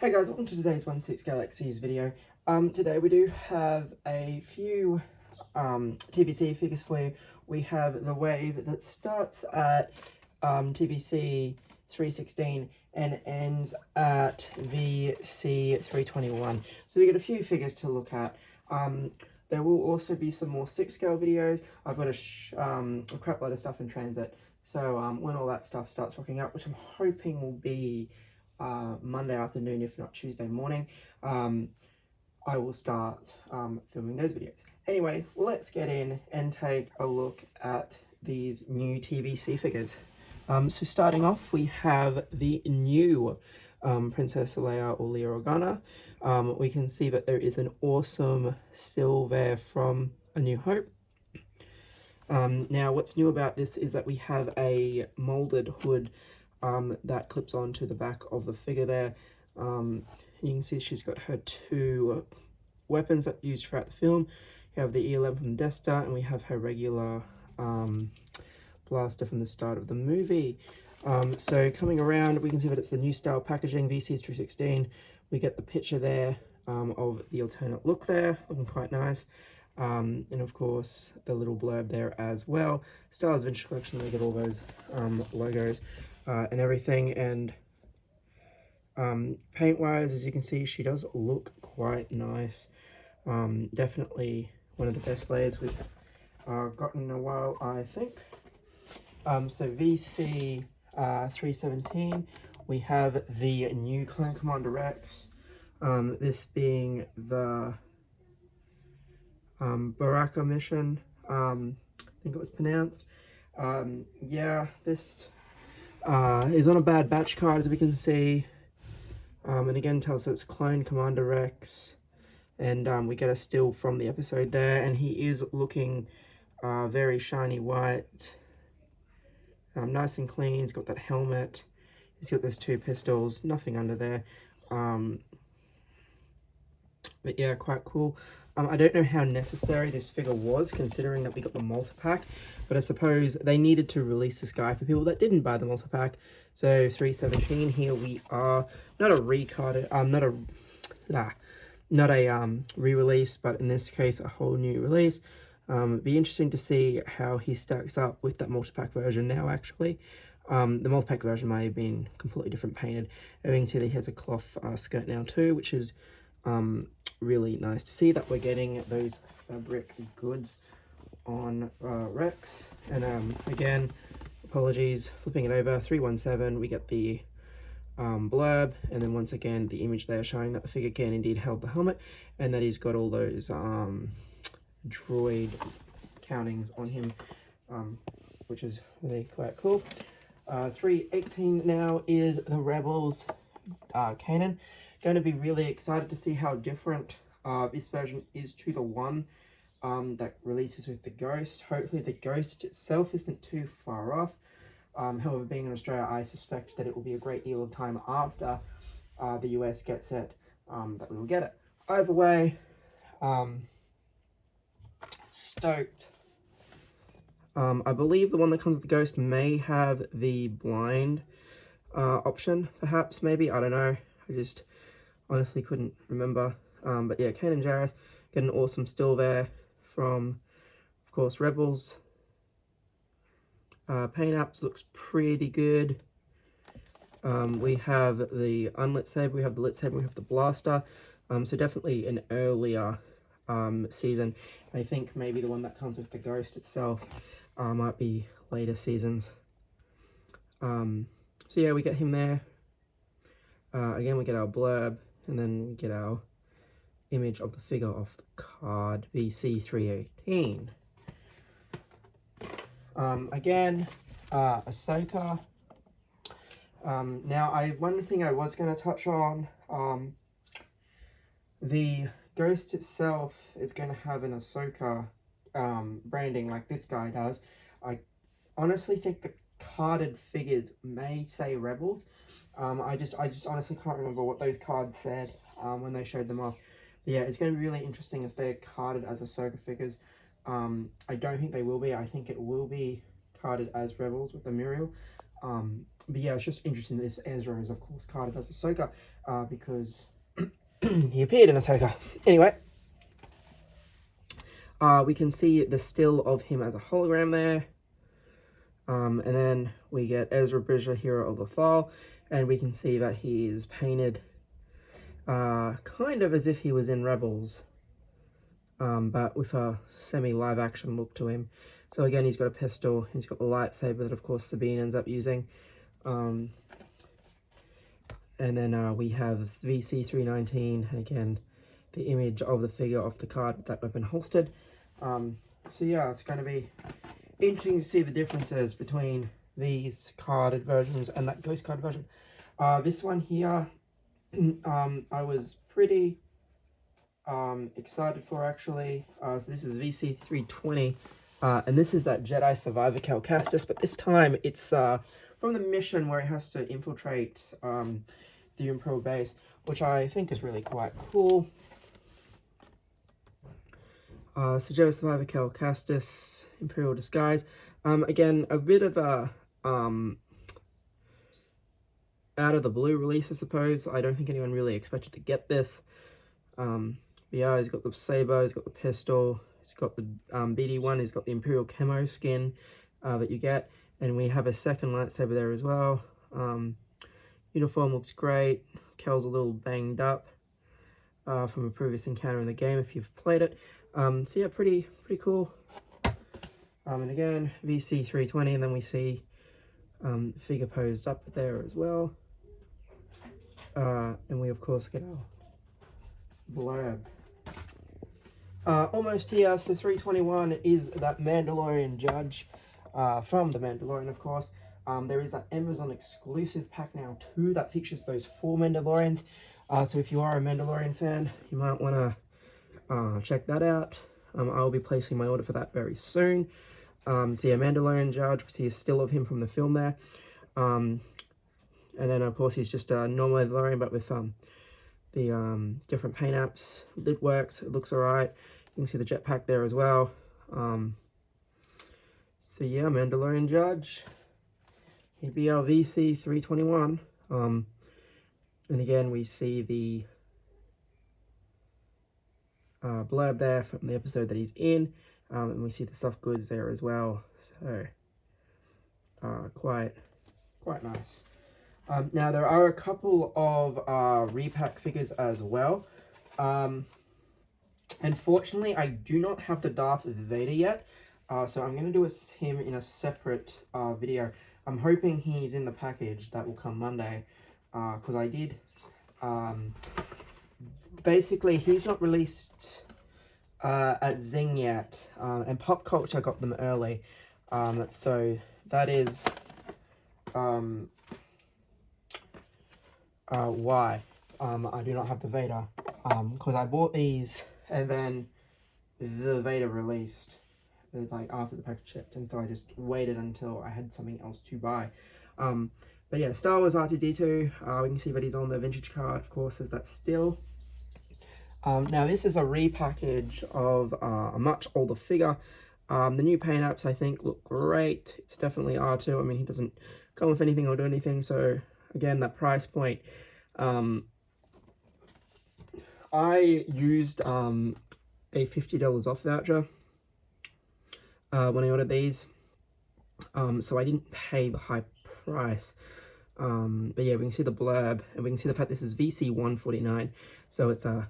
Hey guys, welcome to today's 1/6 Galaxies video. Today we do have a few TVC figures for you. We have the wave that starts at TVC 316 and ends at VC 321. So we got a few figures to look at. There will also be some more 6-scale videos. I've got a crap load of stuff in transit. So when all that stuff starts rocking out, which I'm hoping will be Monday afternoon, if not Tuesday morning, I will start filming those videos. Anyway, let's get in and take a look at these new TVC figures. So starting off, we have the new Princess Leia or Leia Organa. We can see that there is an awesome still there from A New Hope. Now, what's new about this is that we have a molded hood that clips onto the back of the figure there. You can see she's got her two weapons that used throughout the film. You have the E11 from the Death Star, and we have her regular blaster from the start of the movie. So coming around, we can see that it's the new style packaging, VC316. We get the picture there of the alternate look there, looking quite nice. And of course the little blurb there as well. Star Wars Vintage Collection, we get all those logos and everything. And paint wise, as you can see, she does look quite nice. Definitely one of the best layers we've gotten in a while, I think. So VC 317, we have the new Clone Commander Rex, this being the Baraka mission, I think it was pronounced. Yeah, this is on a bad batch card, as we can see, and again tells us it's Clone Commander Rex, and we get a still from the episode there, and he is looking very shiny white, nice and clean. He's got that helmet, he's got those two pistols, nothing under there, but yeah, quite cool. I don't know how necessary this figure was, considering that we got the multi-pack, but I suppose they needed to release this guy for people that didn't buy the multi-pack. So 317, here we are, not a recarded, not a re-release, but in this case a whole new release. It'd be interesting to see how he stacks up with that multi-pack version now, actually. The multi-pack version may have been completely different painted. You can see that he has a cloth skirt now too, which is really nice to see that we're getting those fabric goods on Rex. And again, apologies, flipping it over, 317, we get the blurb, and then once again the image there showing that the figure can indeed hold the helmet, and that he's got all those droid countings on him, which is really quite cool. 318 now is the Rebels Kanan. Going to be really excited to see how different this version is to the one that releases with the Ghost. Hopefully the Ghost itself isn't too far off. However, being in Australia, I suspect that it will be a great deal of time after the US gets it that we will get it. Either way, stoked. I believe the one that comes with the Ghost may have the blind option, perhaps, maybe, I don't know. I just honestly couldn't remember. But yeah, Kanan Jarrus, get an awesome still there from, of course, Rebels. Paint apps looks pretty good. We have the unlit saber, we have the lit saber, we have the blaster. So definitely an earlier season. I think maybe the one that comes with the Ghost itself might be later seasons. So yeah, we get him there. Again, we get our blurb, and then we get our image of the figure off the card, VC318. Again, Ahsoka. Now, one thing I was going to touch on, the Ghost itself is going to have an Ahsoka branding like this guy does. I honestly think the carded figures may say Rebels. I just honestly can't remember what those cards said when they showed them off. But yeah, it's going to be really interesting if they're carded as Ahsoka figures. I don't think they will be. I think it will be carded as Rebels with the Muriel. but yeah, it's just interesting that this Ezra is, of course, carded as Ahsoka, because he appeared in Ahsoka. Anyway, we can see the still of him as a hologram there. And then we get Ezra Bridger, Hero of the Fall, and we can see that he is painted kind of as if he was in Rebels, but with a semi-live action look to him. So again, he's got a pistol, he's got the lightsaber that of course Sabine ends up using. And then we have VC319, and again, the image of the figure off the card with that weapon holstered. So yeah, it's going to be interesting to see the differences between these carded versions and that ghost card version. This one here, I was pretty excited for, actually. So this is VC320, and this is that Jedi Survivor Cal Kestis, but this time it's from the mission where it has to infiltrate the Imperial base, which I think is really quite cool. So Jedi Survivor Cal Kestis, Imperial Disguise. Again, a bit of a out of the blue release, I suppose. I don't think anyone really expected to get this. Yeah, he's got the saber, he's got the pistol, he's got the BD1, he's got the Imperial camo skin that you get, and we have a second lightsaber there as well. Uniform looks great. Kel's a little banged up from a previous encounter in the game if you've played it. So yeah, pretty cool. And again, VC320, and then we see figure posed up there as well. And we of course get our blurb. Almost here, so 321 is that Mandalorian judge from The Mandalorian, of course. There is that Amazon exclusive pack now too that features those 4 Mandalorians. So if you are a Mandalorian fan, you might want to check that out. I'll be placing my order for that very soon. So yeah, Mandalorian judge, we see a still of him from the film there. And then of course he's just a normal Mandalorian, but with the different paint apps. Lid works, it looks alright. You can see the jetpack there as well. So yeah, Mandalorian judge. He'd be our VC321. And again, we see the blurb there from the episode that he's in. And we see the soft goods there as well. So quite nice. Now there are a couple of repack figures as well. Unfortunately, I do not have the Darth Vader yet, so I'm going to do him in a separate video. I'm hoping he's in the package that will come Monday, because I did, basically he's not released at Zing yet, and Pop Culture got them early, so that is why I do not have the Vader, because I bought these and then the Vader released like after the package shipped, and so I just waited until I had something else to buy. But yeah, Star Wars R2-D2, we can see that he's on the vintage card, of course, as that still. Now this is a repackage of a much older figure. The new paint apps I think look great. It's definitely R2. I mean, he doesn't come with anything or do anything, so again, that price point. I used a $50 off voucher when I ordered these, so I didn't pay the high price. But yeah, we can see the blurb, and we can see the fact this is VC149, so it's a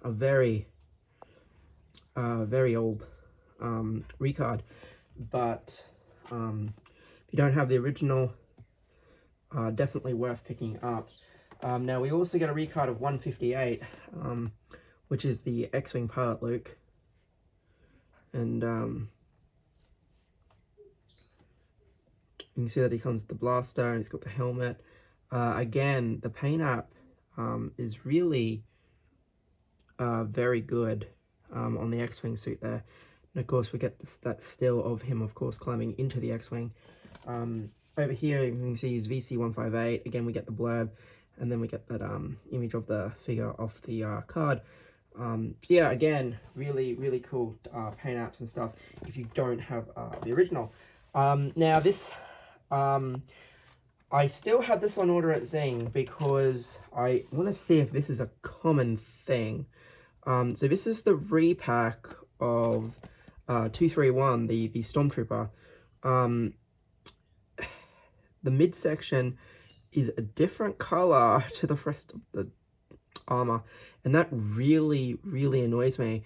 very old recard. But if you don't have the original, definitely worth picking up. Now we also get a recard of 158, which is the X-Wing pilot Luke, and you can see that he comes with the blaster and he's got the helmet. Again, the paint app is really very good on the X-Wing suit there. And of course we get that still of him, of course, climbing into the X-Wing. Over here you can see his VC158. Again, we get the blurb, and then we get that image of the figure off the card. So yeah, again, really cool paint apps and stuff if you don't have the original. Now this I still had this on order at Zing because I want to see if this is a common thing. So this is the repack of 231, the Stormtrooper. The midsection is a different color to the rest of the armor, and that really annoys me.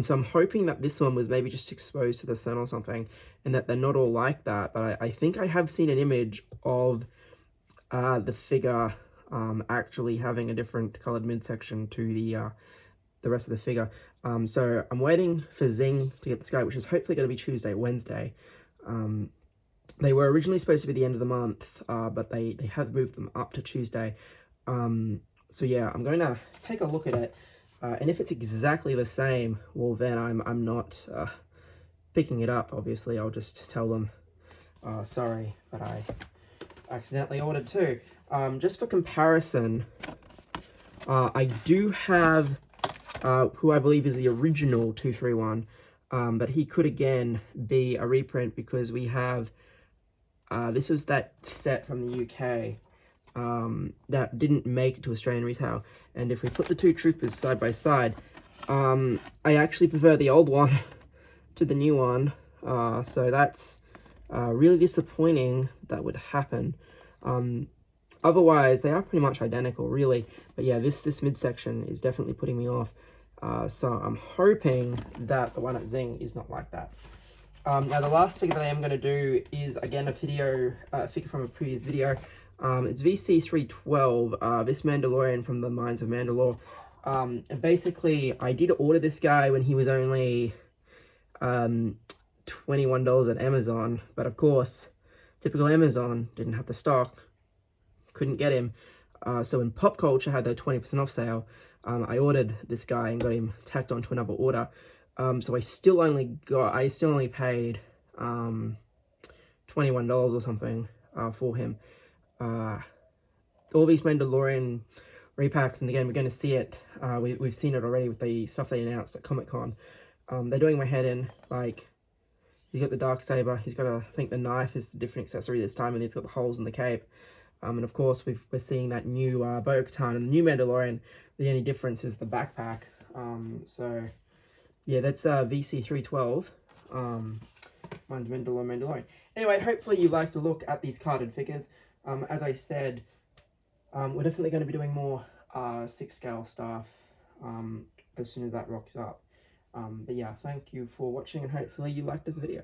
So I'm hoping that this one was maybe just exposed to the sun or something, and that they're not all like that. But I think I have seen an image of the figure actually having a different colored midsection to the rest of the figure. So I'm waiting for Zing to get this guy, which is hopefully going to be Tuesday, Wednesday. They were originally supposed to be the end of the month, but they have moved them up to Tuesday. So yeah, I'm going to take a look at it, and if it's exactly the same, well then I'm not picking it up. Obviously, I'll just tell them, sorry, but I accidentally ordered two. Just for comparison, I do have who I believe is the original 231, but he could again be a reprint because we have this was that set from the UK that didn't make it to Australian retail, and if we put the two troopers side by side, I actually prefer the old one to the new one, so that's really disappointing that would happen. Otherwise, they are pretty much identical, really. But yeah, this midsection is definitely putting me off. So I'm hoping that the one at Zing is not like that. Now, the last figure that I am going to do is, again, a figure from a previous video. It's VC312, this Mandalorian from the Mines of Mandalore. And basically, I did order this guy when he was only $21 at Amazon. But of course, typical Amazon didn't have the stock. Couldn't get him. So when Pop Culture had their 20% off sale, I ordered this guy and got him tacked onto another order. So I still only paid $21 or something for him. All these Mandalorian repacks, and again, we're going to see it. We've seen it already with the stuff they announced at Comic-Con. They're doing my head in. Like, he's got the Darksaber. He's got, I think the knife is the different accessory this time, and he's got the holes in the cape. And of course, we're seeing that new Bo-Katan and the new Mandalorian. The only difference is the backpack. So yeah, that's VC312. Mine's Mandalorian. Anyway, hopefully you like to look at these carded figures. As I said, we're definitely going to be doing more 6-scale stuff as soon as that rocks up. But yeah, thank you for watching, and hopefully you liked this video.